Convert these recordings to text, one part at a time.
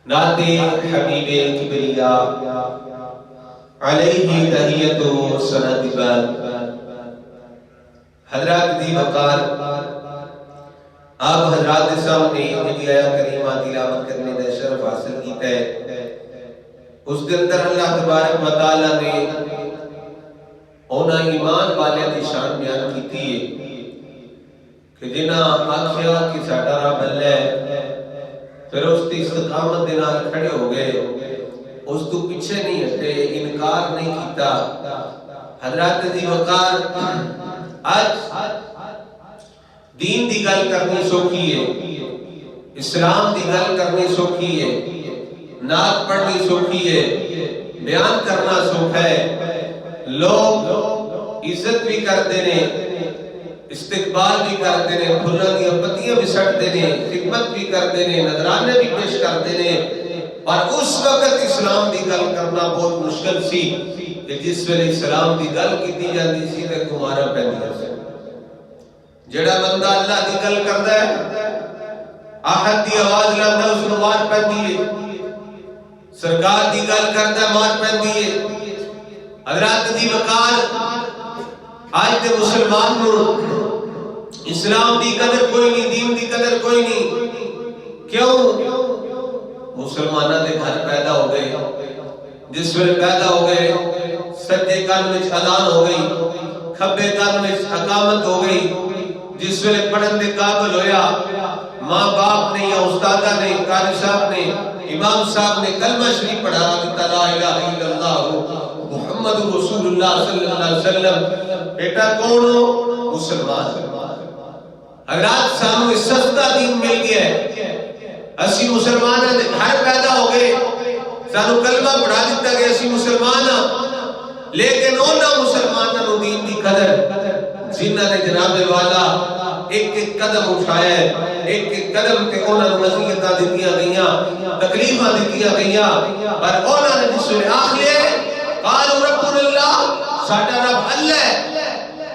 نعت حبیب کبریا علیہ تحیت و سنت بعد۔ حضرات دی وقار آپ حضرات کے سامنے نبی آیا کریمہ تلاوت کرنے کا شرف حاصل کیتا ہے۔ اس کے اندر اللہ تبارک و تعالی نے اونا ایمان والے دی شان بیان کیتی ہے کہ جنہاں آکھیا کہ ساڈا رب اللہ ہے، پھر اس کی استقامت دے نال کھڑے ہو گئے، اس تو پیچھے نہیں ہٹے، انکار نہیں کیتا۔ حضرات دی وقار آج دین دی گل کرنی سوکھی ہے، اسلام دی گل کرنی سوکھی ہے، نعت پڑھنی سوکھی ہے، بیان کرنا سوکھا ہے۔ لوگ عزت بھی کرتے ہیں، استقبال بھی کرتے ہیں، پھلاں دی پتیاں بھی سٹتے ہیں، خدمت بھی کرتے ہیں، نذرانے بھی پیش کرتے ہیں، اور اس وقت اسلام دی گل کرنا بہت مشکل سی کہ جس ویلے اسلام دی گل کیتی جاندی سی تے تمہارا پہنیا سی۔ جڑا بندہ اللہ دی گل کردا ہے، احد دی آواز لاندا اس نوں مار پیندی ہے، سرکار دی گل کردا مار پیندی ہے۔ حضرات دی وقار آج تے مسلمان نوں اسلام دی قدر کوئی نہیں، دین دی قدر کوئی نہیں۔ کیوں؟ مسلمانہ دے گھر پیدا ہو گئے، جس ویلے پیدا ہو گئے سجے کان وچ اذان ہو گئی، کھبے کان وچ اقامت ہو گئی، جس ویلے پڑھن دے قابل ہویا، ماں باپ نے یا استادہ نے، قاری صاحب نے، امام صاحب نے کلمہ شریف پڑھا کہ لا الہ الا اللہ محمد رسول اللہ صلی اللہ علیہ وسلم، بیٹا کون ہو؟ مسلمان۔ حضرات سامنے سستا دین مل گیا ہے، اسی مسلمان ہیں، گھر پیدا ہو گئے، سانو کلمہ پڑھا دیتا گیا، اسی مسلمان ہیں، لیکن اونا مسلمانوں دین دی قدر جنہاں نے جناب والا ایک ایک قدم اٹھایا ہے، ایک ایک قدم تے اونا نے نصیحتاں دتیاں گئیاں، تکلیفاں دتیاں گئیاں، اور اونا نے جس نے آخلے قالوا ربنا اللہ، ساڈا رب اللہ ہے،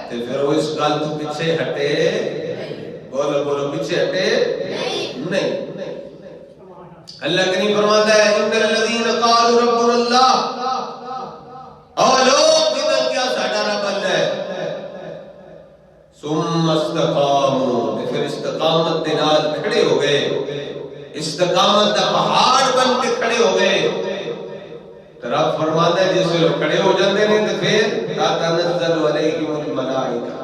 تے پھر وہ اس گل تو پیچھے ہٹے، بولو بولو پیچھے ہٹے نہیں۔ اللہ کریم فرماتا ہے ان الذین قالوا ربنا اللہ، اور لوگ جنہاں کیا ساڈا رب اللہ ہے، ثم استقاموا، پھر استقامت دے نال کھڑے ہو گئے، استقامت دا پہاڑ بن کے کھڑے ہو گئے۔ تو رب فرماتا ہے جس لوگ کھڑے ہو جاتے ہیں تو پھر لا تنزل علیہم الملائکہ،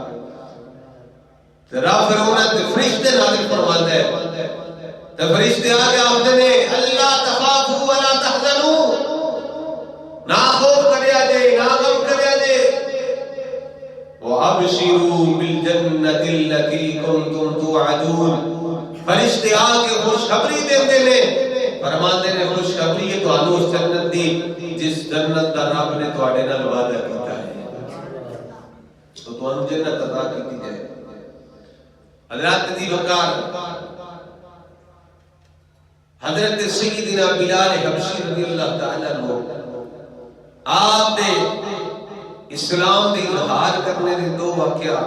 تو رب فرماتا ہے فرشتے نازل فرماتا ہے، تو فرشتے آگے آتے ہیں اللہ تخافوا ولا تحزنوا، نہ خوف کریا جے، نہ غم کریا جے، وابشروا بالجنۃ التي كنتم توعدون، فرشتے آگے خوشخبری دیتے ہیں، فرماتے ہیں خوشخبری ہے تو اس جنت دی جس جنت کا رب نے تواڈے نال وعدہ کیتا ہے، تو تانوں جنت عطا کیتی جائے۔ حضرات دی وقار حضرت سیدنا بلال حبشی رضی اللہ تعالیٰ عنہ آپ دے اسلام دے اظہار کرنے دے دو واقعہ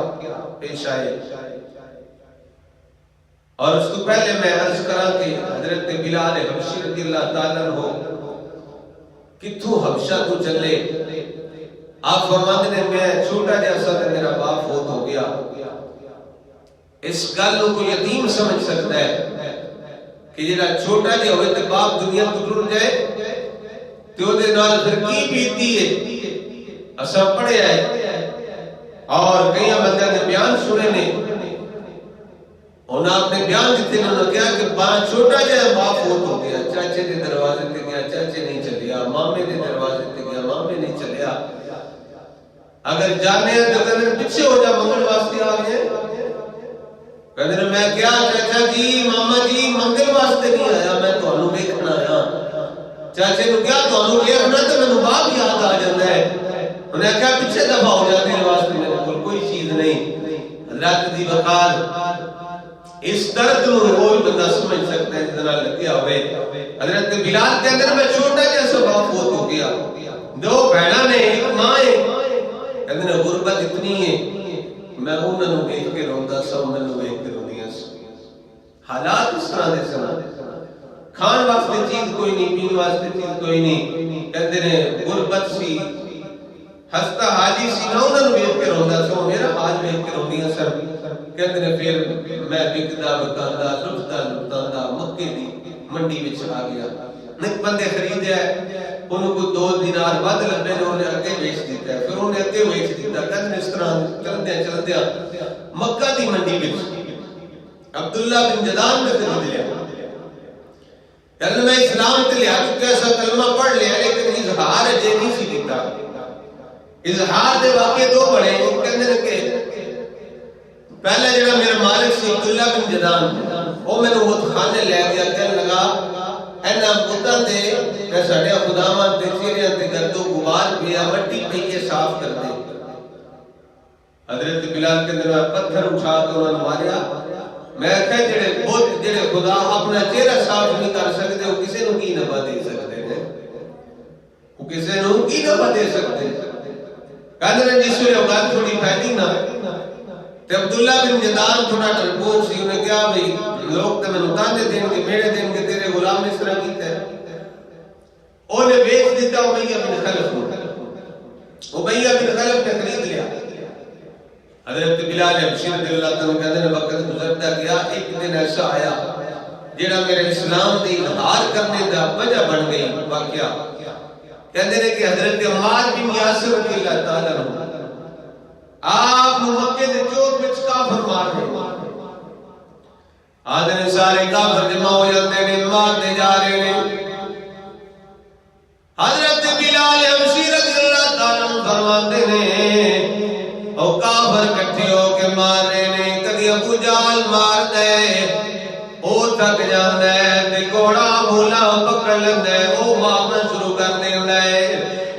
پیش آئے، اور اس کو پہلے میں عرض کرا کہ حضرت بلال حبشی رضی اللہ تعالیٰ عنہ کتھوں حبشہ تو چلے، آپ فرماتے ہیں میں چھوٹا جیسا تھا، میرا باپ فوت ہو گیا، اس گل کو یتیم سمجھ سکتا ہے کہ جڑا چھوٹا جہا ہوئے تے باپ دنیا تو ٹر جائے تے او دے نال پھر کی بیتی ہے، اساں پڑھے آئے اور کئی بندے نے بیان سنے نے، انہاں اپنے بیان دیتے نے، انہوں نے کہا کہ چھوٹا جہا باپ فوت ہو گیا، چاچے دے دروازے تے گیا، چاچے نہیں چلیا، مامے دے دروازے تے گیا، مامے نہیں چلیا، اگر جانے ہیں تو کہنے پیچھے ہو جا، منگل واسطے آ گئے، کہنے میں کیا چاچا جی ماما جی منگل واسطے نہیں آیا، میں تو انہوں دیکھنا آیا، چاچے نو کیا تو انہوں دیکھنا تو میں نو باپ یاد آ جاندہ ہے، انہیں کہا پیچھے دفعہ ہو جاتے ہیں واسطے میرے کل کوئی چیز نہیں۔ حضرات دی وقار اس درد نو کوئی بندہ سمجھ سکتا ہے جتنا لگیا ہوئے۔ حضرت بلال کے اندر میں چھوٹا جیسا باپ فوت ہو گیا، دو بہنا نے ایک ماں ہے، کہتے ہیں غربت اتنی ہے میں انہوں نے دیکھ کے روندا سا، انہوں نے دیکھ کے روندیاں سا، حالات اس طرح دے سنا، کھان واسطے چیز کوئی نہیں، پین واسطے چیز کوئی نہیں، کہتے نے غربت سی، ہستا حاجی سی نہ انہوں نے ویخ کے روندا سو، میرا حال ویخ کے روندیاں سر، کہتے نے پھر میں بکدا بکاندا لٹدا لٹاندا مکے دی منڈی وچ آ گیا، ایک بندے خریدیا ہے، انہوں کو 2 دینار ود لبے نے، انہیں اگے بیچ دیتا ہے، پھر انہیں اگے بیچ دیتا ہے، کہتے نے اس طرح چلدیا چلدیا مکہ دی منڈی وچ عبداللہ بن جدان نے خرید لیا، کلمہ اسلام تے لیا چکا سا، کلمہ پڑھ لیا، لیکن اظہار اجے نہیں سی دیتا۔ اظہار دے واقعے 2 بڑے ہیں، کہندے نے کہ پہلا جڑا میرا مالک سی عبداللہ بن جدان، وہ میں نے بت خانے لے گیا، کہنے لگا اینا بتاں دے کہ ساڈے خداواں تے چہریاں تے گردو غبار پیا، مٹی پئی ہے، صاف کر دے۔ حضرت بلال کے اندر پتھر اٹھا کے انہوں نے ماریا، میں کہا جڑے بت جڑے خدا اپنا چہرہ صاف نہیں کر سکتے، وہ کسے نو کی نفع دے سکتے ہیں، وہ کسے نو کی نفع دے سکتے ہیں۔ کہنے نے جس ویلے اوقات تھوڑی پھیلی نا تے عبداللہ بن جدان تھوڑا ڈرپوک سی، انہیں کہا بھئی لوگ تے میں تانے دیں گے، میرے دیں گے، تیرے غلام اس طرح کیتا ہے، انہیں بیچ دیتا امیہ بن خلف کو، امیہ بن خلف نے خرید لیا۔ حضرت بلال حبشی رضی اللہ تعالیٰ کہتے ہیں وقت گزرتا گیا، ایک دن ایسا آیا جڑا میرے اسلام دی اظہار کرنے دا وجہ بن گئی واقعہ، کہتے ہیں کہ حضرت عمار بن یاسر رضی اللہ تعالیٰ عنہ آپ مکے دے چوک وچ کافر مار رہے، آدھے سارے کافر جمع ہو جاتے ہیں، مارتے جا رہے ہیں۔ حضرت بلال حبشی رضی اللہ تعالیٰ عنہ فرماتے ہیں او کافر کٹھے ہو کے مار رہے ہیں، کدی ابو جہل مار دے، او تھک جاندا ہے تے گھوڑا بھولا پکڑ لیندا ہے، او مارنا شروع کر دیندا ہے،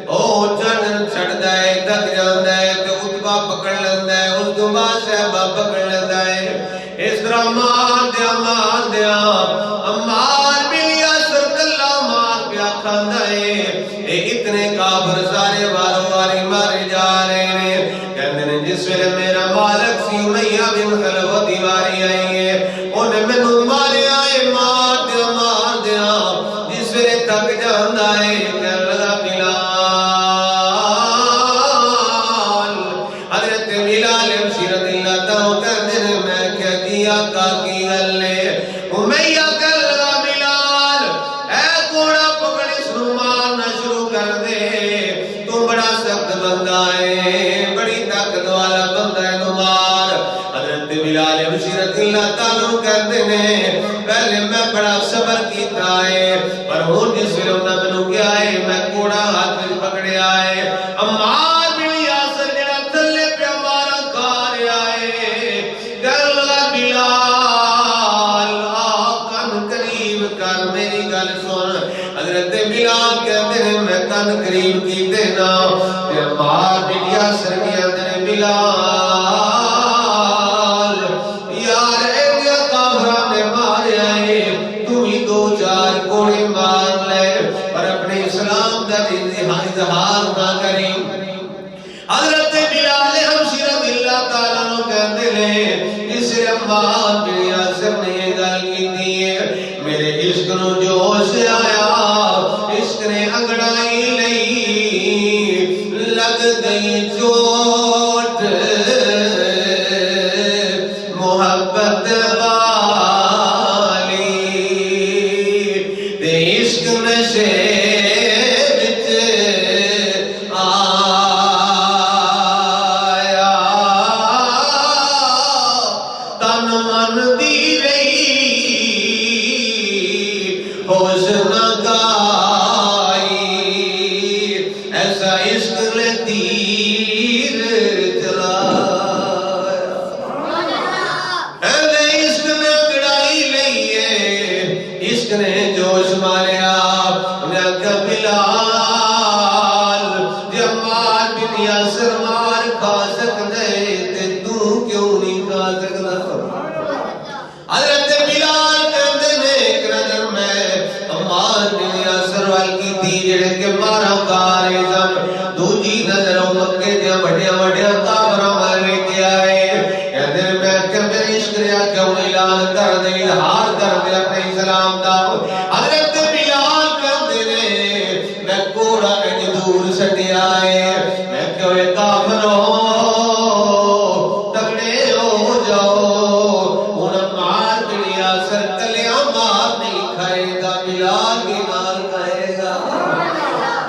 او چڑھ چھڑدا ہے، تھک جاندا ہے تے اتبا پکڑ لیندا ہے، اس تو بعد صحابہ پکڑ لیندا ہے، اس طرح مار دیا عمار بن یاسر کلا مار پیا کھاندا ہے، اے اتنے کافر سارے وارو واری مارے جا رہے ہیں۔ کہندے نے جس ویلے میرا مالک سی امیہ بن خلف دی واری آئی ہے، انہیں مینوں ماریا ہے، مار دیا جس ویلے تھک جاندا ہے، کہن لگا بلال، حضرت بلال حبشی رضی اللہ تعالیٰ کہندے نے میں کیا جی آقا کی گل ہے، امیہ کہن لگا بلال اے گھوڑا پکڑ اس نو مارنا شروع کر دے، تو بڑا سخت بندہ ہے، بڑی طاقت والا بندہ ہے، تو مار۔ حضرت بلال حبشی رضی اللہ تعالیٰ کہتے ہیں پہلے میں بڑا صبر کیتا ہے، پر ہون جس ویلے انہاں مینوں کیا ہے میں گھوڑا ہاتھ وچ پکڑیا ہے، عمار بن یاسر جڑا تھلے پیا مارا کھا رہا ہے، کہن لگا بلال آ کن قریب کر میری گل سن۔ حضرت بلال کہتے ہیں میں کن قریب کیتے نا تے عمار بن یاسر کہتے ہیں بلال یار اے کافراں نے ماریا ہے، تو ہی 2-4 گولی مار لے، پر اپنے اسلام دا اظہار نہ کریں۔ حضرت بلال حبشی رضی اللہ تعالیٰ عنہ کہتے ہیں اس عمار بن یاسر نے یہ گل کیتی ہے، میرے عشق نو جوش آیا، عشق نے انگڑائی لئی، لگ گئی چوٹ محبت والی، تے عشق نشے وچ آیا، تن من دی رہی ہوش نہ گائی، ایسا عشق نے تیر چلایا، عشق نے گڑائی لئی ہے، عشق نے جوش ماریا، انہیں کہا بلال جے عمار بن یاسر مار کھا سکدے تے تو کیوں نہیں کھا سکدا؟ حضرت بلال کہندے نے ایک نظر میں عمار بن یاسر وال کیتی جڑے کہ مارا کھا رہے سن، دوجی نظر مکے دے بڑیاں بڑیاں کافراں وال ویکھ آئے، کہندے میں کہ میرے عشق نے کیوں اعلان کر دے، اظہار کر دے اپنے اسلام دا۔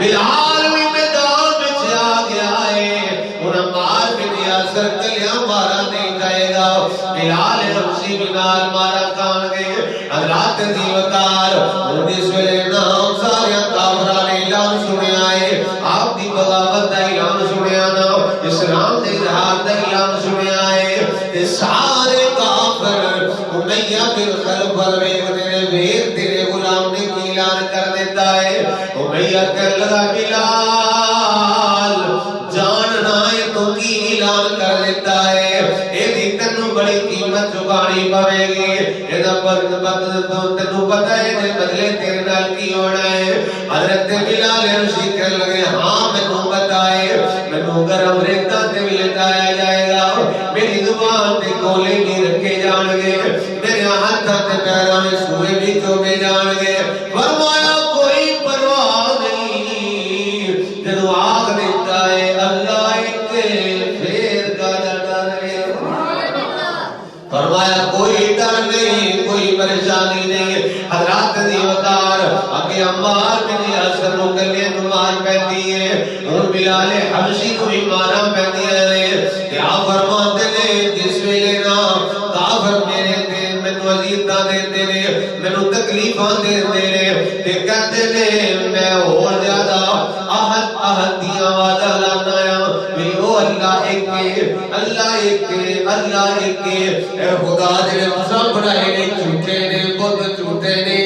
بلال بھی میدان میں آ گیا ہے، انہیں مار بھی دیا سرکلیاں مارا نہیں جائے گا، بلال حبشی بنال مارا کان گئے حضرات دیوکار اس ویلے نام سارے کافران اعلان سنے آئے، آپ دی بغاوت دا اعلان سنے آنا، اسلام دے اظہار دا اعلان سنے آئے، تے سارے کافر امیہ بن خلف والویگ تیرے غلام نے کی اعلان کر دیتا ہے، امیہ کر لگا بلال جاننا ہے تو کی اعلان کر دیتا ہے، اے دی تنو بڑی قیمت چکانی پوے گی، اے دا تنو پتہ ہے دے بدلے تیرے نال کی ہونا ہے۔ حضرت بلال حبشی کر لگے ہاں میں تو بتائے میں تو گرم ریتا تے بھی لٹایا جائے گا، میری زبان تے کولے بھی رکھے جان گے، میرے ہاتھاں تے پیراں میں سوئے بھی چوبے جان گے، فرمایا کوئی پرواہ نہیں، جنو آگ دیتا ہے اللہ ایک پھر کا ڈر ہے، فرمایا کوئی ڈر نہیں کوئی پریشانی نہیں۔ حضرات دیوکار اگے عمار بن یاسر نو گلے نماز پہنی ہے، اور بلال حبشی کو بھی مارا پہنی ہے، کیا فرماتے نے جس ویلے نا کافر میرے دے مینوں عزیتاں دیندے نے مینوں تکلیفاں دیندے نے تے کہندے نے میں اور زیادہ احد دیاں وعدہ لانا ہے وی او اللہ ایک اللہ ایک اللہ ایک، اے خدا دے قسم بنائے نے جھوٹے نے بت جھوٹے نے،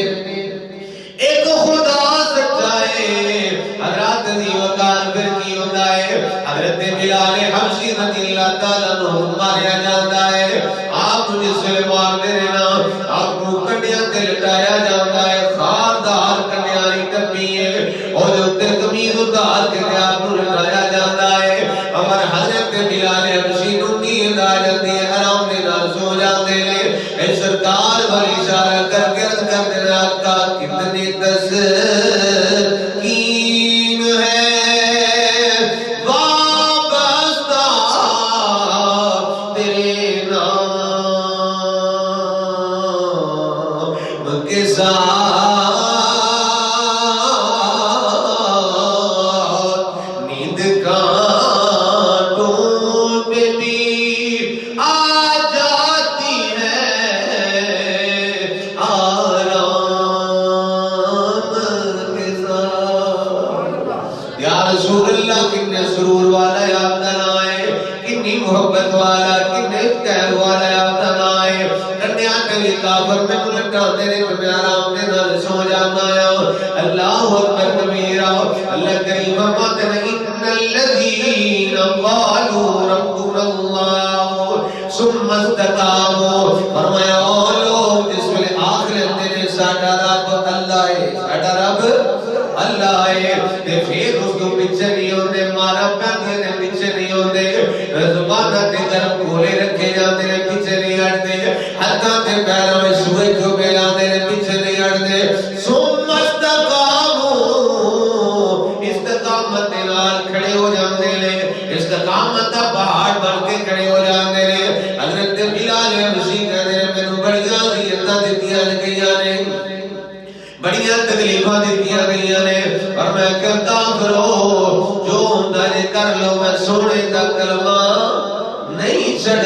ایک خدا سچا ہے۔ حضرات دیوکار پھر کی ہوتا ہے، حضرت بلال حبشی رضی اللہ تعالیٰ عنہ ماریا جاتا ہے، آپ جس سے مارتے رہنا آپ کو کنڈیاں تے لٹایا جاتا ہے، خاردار کنڈیاں ہی ٹپی ہے، اور جو تے قمیض اتار کے آپ کو لٹایا جاتا ہے، اور حضرت بلال حبشی نو نیند آ جاتی ہے، آرام دے نال سو جاتے ہیں، اے سرکار والی اشارہ کر کے عرض کر دینا کا کتنی تسکین ہے وابستہ تیرے نام کے ساتھ، نیند کانٹوں پہ بھی آ جاتی ہے آرام کے ساتھ۔ یا رسول اللہ کتنے سرور والا آپ کا نام ہے، کتنی محبت والا کتنے قہر والا آپ کا نام ہے، کنڈیاں کبھی کافر میں ملٹا تیرے میں آرام دے نال سو جانا ہے، اللہ اکبر کبیرہ۔ اللہ کریم فرماتے ہیں ان الذین قالوا ربنا اللہ ثم استقاموا، فرمایا او لوگ جس میں آخرت تیرے ساڈا رب اللہ ہے، ساڈا رب اللہ ہے، تے پھر اس کو پیچھے نہیں ہوندے، مارا پہندے نے پیچھے نہیں ہوندے، زبانہ تے گرم کھولے رکھے جاتے نے پیچھے نہیں ہٹتے، ہاتھاں تے پیراں میں سوئے چوبے جاندے نے پیچھے نہیں ہٹتے، ثم استقاموا، استقامت نال کھڑے ہو جاندے نے، استقامت دا پہاڑ بن کے کھڑے ہو جاندے نے۔ حضرت بلال حبشی کہندے نے مینوں بڑیاں اذیتاں دتیاں گئیاں نے، بڑیاں تکلیفاں دتیاں گئیاں نے، پر میں کہتا کرو جو ہوندا ہے کر لو، میں سونے دا کلمہ نہیں چھڑ